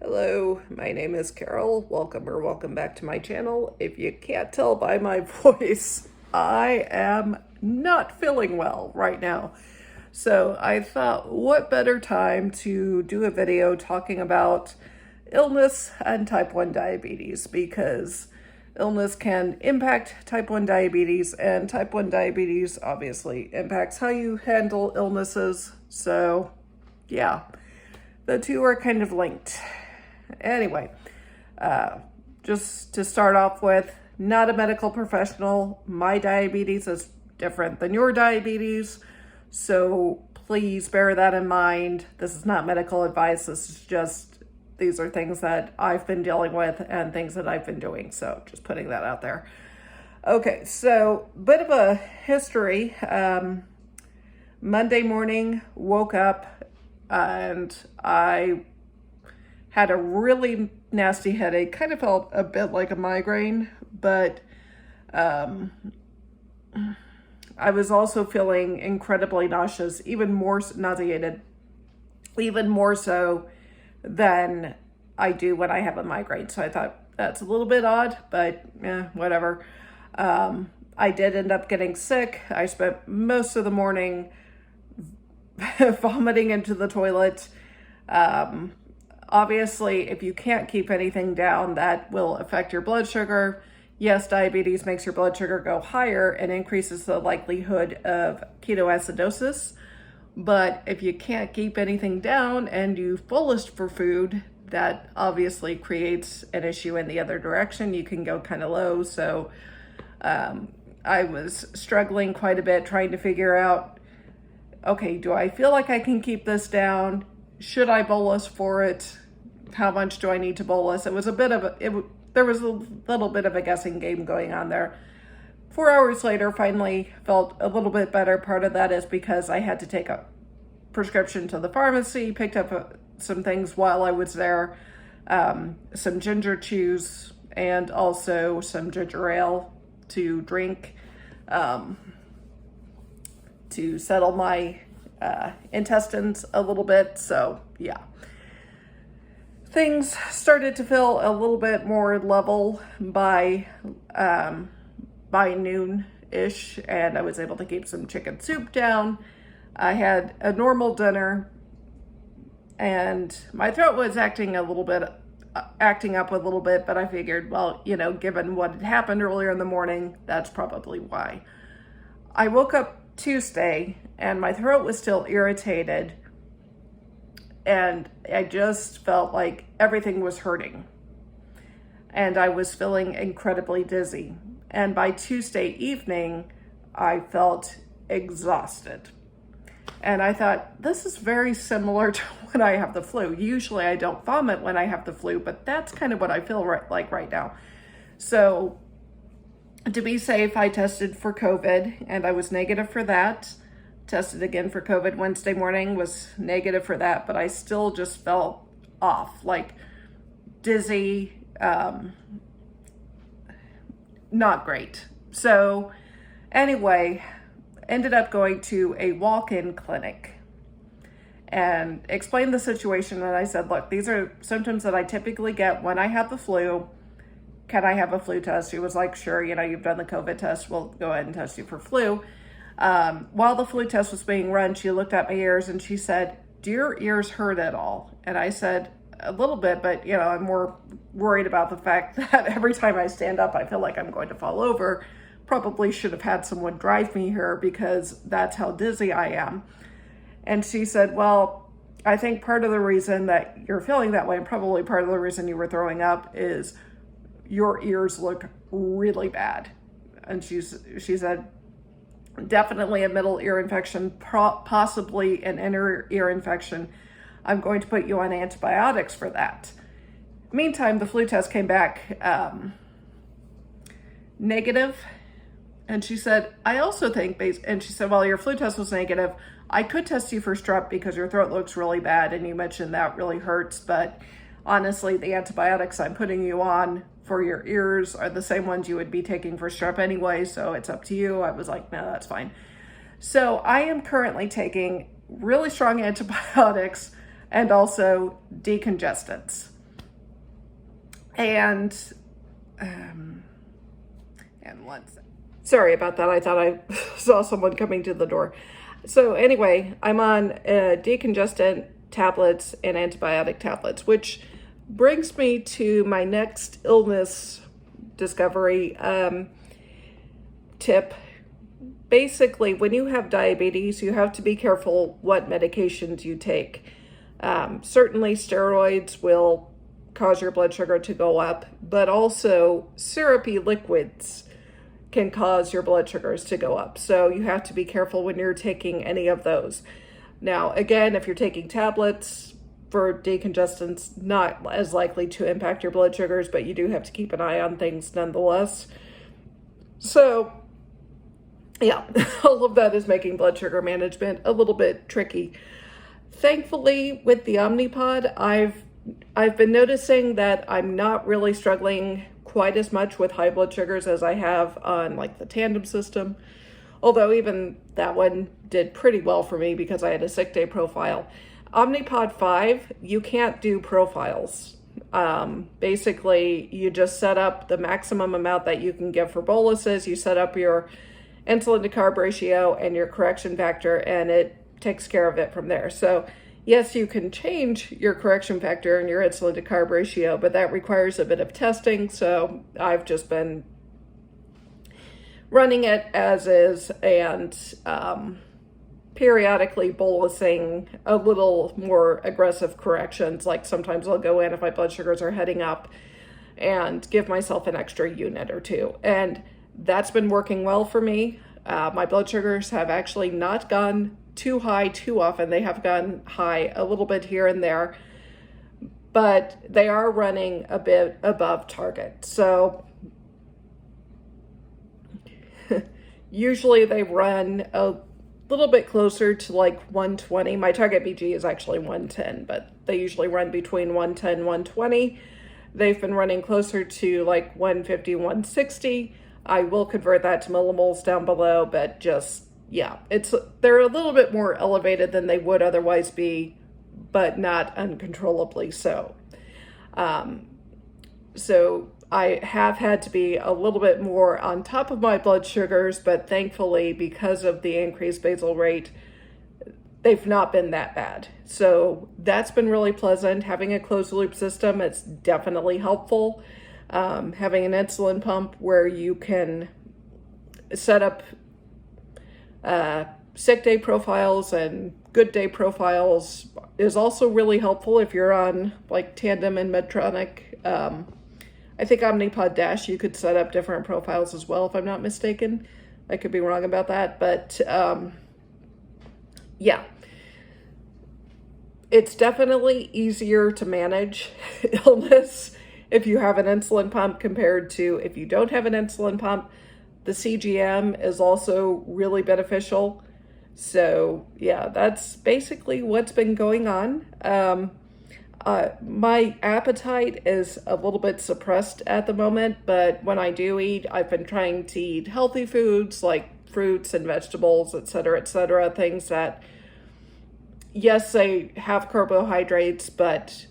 Hello, my name is Carol. Welcome back to my channel. If you can't tell by my voice, I am not feeling well right now. So I thought, what better time to do a video talking about illness and type 1 diabetes, because illness can impact type 1 diabetes, and type 1 diabetes obviously impacts how you handle illnesses. So yeah, the two are kind of linked. Anyway, just to start off with, not a medical professional. My diabetes is different than your diabetes, so please bear that in mind. This is not medical advice. These are things that I've been dealing with and things that I've been doing. So just putting that out there. Okay, so bit of a history. Monday morning, woke up and I had a really nasty headache. Kind of felt a bit like a migraine, but I was also feeling incredibly nauseous, even more nauseated, even more so than I do when I have a migraine. So I thought that's a little bit odd, but whatever. I did end up getting sick. I spent most of the morning vomiting into the toilet. Obviously, if you can't keep anything down, that will affect your blood sugar. Yes, diabetes makes your blood sugar go higher and increases the likelihood of ketoacidosis. But if you can't keep anything down and you bolus for food, that obviously creates an issue in the other direction. You can go kind of low. So I was struggling quite a bit trying to figure out, okay, do I feel like I can keep this down? Should I bolus for it? How much do I need to bolus? There was a little bit of a guessing game going on there. 4 hours later, finally felt a little bit better. Part of that is because I had to take a prescription to the pharmacy, picked up some things while I was there, some ginger chews, and also some ginger ale to drink to settle my intestines a little bit. So yeah, things started to feel a little bit more level by noon-ish, and I was able to keep some chicken soup down. I had a normal dinner, and my throat was acting up a little bit, but I figured, well, given what had happened earlier in the morning, that's probably why. I woke up Tuesday and my throat was still irritated, and I just felt like everything was hurting, and I was feeling incredibly dizzy. And by Tuesday evening, I felt exhausted. And I thought, this is very similar to when I have the flu. Usually I don't vomit when I have the flu, but that's kind of what I feel like right now. So to be safe, I tested for COVID and I was negative for that. Tested again for COVID Wednesday morning, was negative for that, but I still just felt off, like dizzy, not great. So anyway, ended up going to a walk-in clinic and explained the situation. And I said, look, these are symptoms that I typically get when I have the flu. Can I have a flu test? She was like, sure, you've done the COVID test. We'll go ahead and test you for flu. While the flu test was being run, she looked at my ears and she said, do your ears hurt at all? And I said, a little bit, but I'm more worried about the fact that every time I stand up, I feel like I'm going to fall over. Probably should have had someone drive me here because that's how dizzy I am. And she said, well, I think part of the reason that you're feeling that way, and probably part of the reason you were throwing up, is your ears look really bad. And she said, definitely a middle ear infection, possibly an inner ear infection. I'm going to put you on antibiotics for that. Meantime, the flu test came back negative. And she said, I also think, and she said, well, your flu test was negative. I could test you for strep because your throat looks really bad. And you mentioned that really hurts. But honestly, the antibiotics I'm putting you on for your ears are the same ones you would be taking for strep anyway. So it's up to you. I was like, no, that's fine. So I am currently taking really strong antibiotics and also decongestants. And, and once, sorry about that. I thought I saw someone coming to the door. So anyway, I'm on decongestant tablets and antibiotic tablets, which brings me to my next illness discovery tip. Basically, when you have diabetes, you have to be careful what medications you take. Certainly steroids will cause your blood sugar to go up, but also syrupy liquids can cause your blood sugars to go up. So you have to be careful when you're taking any of those. Now, again, if you're taking tablets for decongestants, not as likely to impact your blood sugars, but you do have to keep an eye on things nonetheless. So, yeah, all of that is making blood sugar management a little bit tricky. Thankfully, with the Omnipod, I've been noticing that I'm not really struggling quite as much with high blood sugars as I have on like the Tandem system. Although even that one did pretty well for me because I had a sick day profile. Omnipod 5, you can't do profiles. Basically, you just set up the maximum amount that you can give for boluses. You set up your insulin to carb ratio and your correction factor, and it takes care of it from there. So yes, you can change your correction factor and your insulin to carb ratio, but that requires a bit of testing. So I've just been running it as is and periodically bolusing a little more aggressive corrections. Like sometimes I'll go in if my blood sugars are heading up and give myself an extra unit or two. And that's been working well for me. My blood sugars have actually not gone too high too often. They have gone high a little bit here and there, but they are running a bit above target. So usually they run a little bit closer to like 120. My target BG is actually 110, but they usually run between 110, 120. They've been running closer to like 150, 160. I will convert that to millimoles down below, but just, yeah, they're a little bit more elevated than they would otherwise be, but not uncontrollably so. So I have had to be a little bit more on top of my blood sugars, but thankfully, because of the increased basal rate, they've not been that bad. So that's been really pleasant. Having a closed loop system, it's definitely helpful. Having an insulin pump where you can set up sick day profiles and good day profiles is also really helpful if you're on like Tandem and Medtronic. I think Omnipod Dash, you could set up different profiles as well, if I'm not mistaken. I could be wrong about that, but yeah. It's definitely easier to manage illness if you have an insulin pump compared to if you don't have an insulin pump. The CGM is also really beneficial. So yeah, that's basically what's been going on. My appetite is a little bit suppressed at the moment, but when I do eat, I've been trying to eat healthy foods like fruits and vegetables, etc., things that, yes, they have carbohydrates, but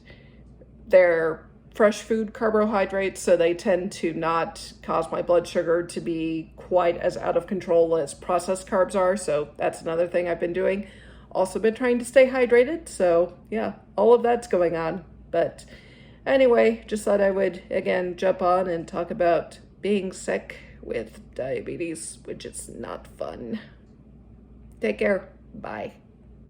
they're fresh food carbohydrates, so they tend to not cause my blood sugar to be quite as out of control as processed carbs are. So that's another thing I've been doing. Also been trying to stay hydrated. So yeah, all of that's going on. But anyway, just thought I would again jump on and talk about being sick with diabetes, which is not fun. Take care. Bye.